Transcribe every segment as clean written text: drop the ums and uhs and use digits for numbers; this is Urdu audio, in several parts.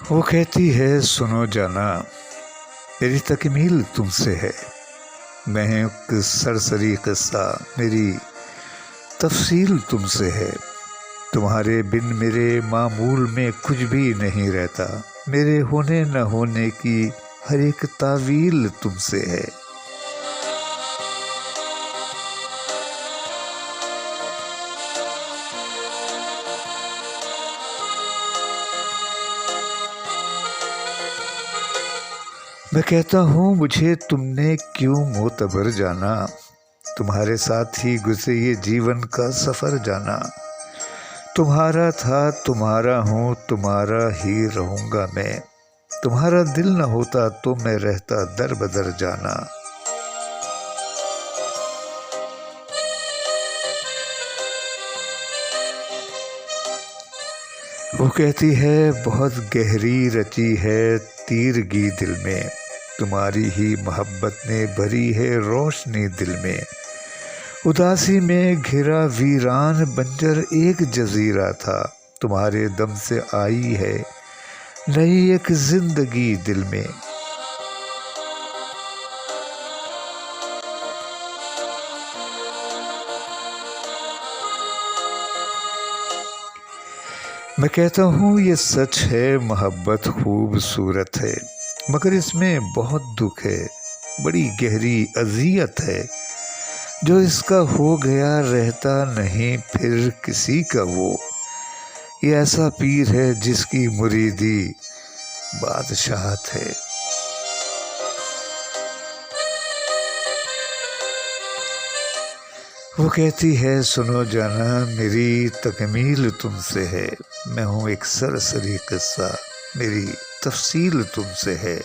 وہ کہتی ہے سنو جانا میری تکمیل تم سے ہے، میں ایک سرسری قصہ میری تفصیل تم سے ہے، تمہارے بن میرے معمول میں کچھ بھی نہیں رہتا، میرے ہونے نہ ہونے کی ہر ایک تعویل تم سے ہے۔ میں کہتا ہوں مجھے تم نے کیوں معتبر جانا، تمہارے ساتھ ہی گزرے یہ جیون کا سفر جانا، تمہارا تھا تمہارا ہوں تمہارا ہی رہوں گا میں، تمہارا دل نہ ہوتا تو میں رہتا در بدر جانا۔ وہ کہتی ہے بہت گہری رچی ہے تیرگی دل میں، تمہاری ہی محبت نے بھری ہے روشنی دل میں، اداسی میں گھرا ویران بنجر ایک جزیرہ تھا، تمہارے دم سے آئی ہے نئی ایک زندگی دل میں۔ میں کہتا ہوں یہ سچ ہے محبت خوبصورت ہے، مگر اس میں بہت دکھ ہے، بڑی گہری اذیت ہے، جو اس کا ہو گیا رہتا نہیں پھر کسی کا وہ، یہ ایسا پیر ہے جس کی مریدی بادشاہت ہے۔ وہ کہتی ہے سنو جانا میری تکمیل تم سے ہے، میں ہوں ایک سرسری قصہ میری تفصیل تم سے ہے،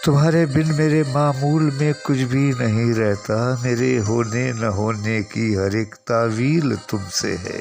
تمہارے بن میرے معمول میں کچھ بھی نہیں رہتا، میرے ہونے نہ ہونے کی ہر ایک تعویل تم سے ہے۔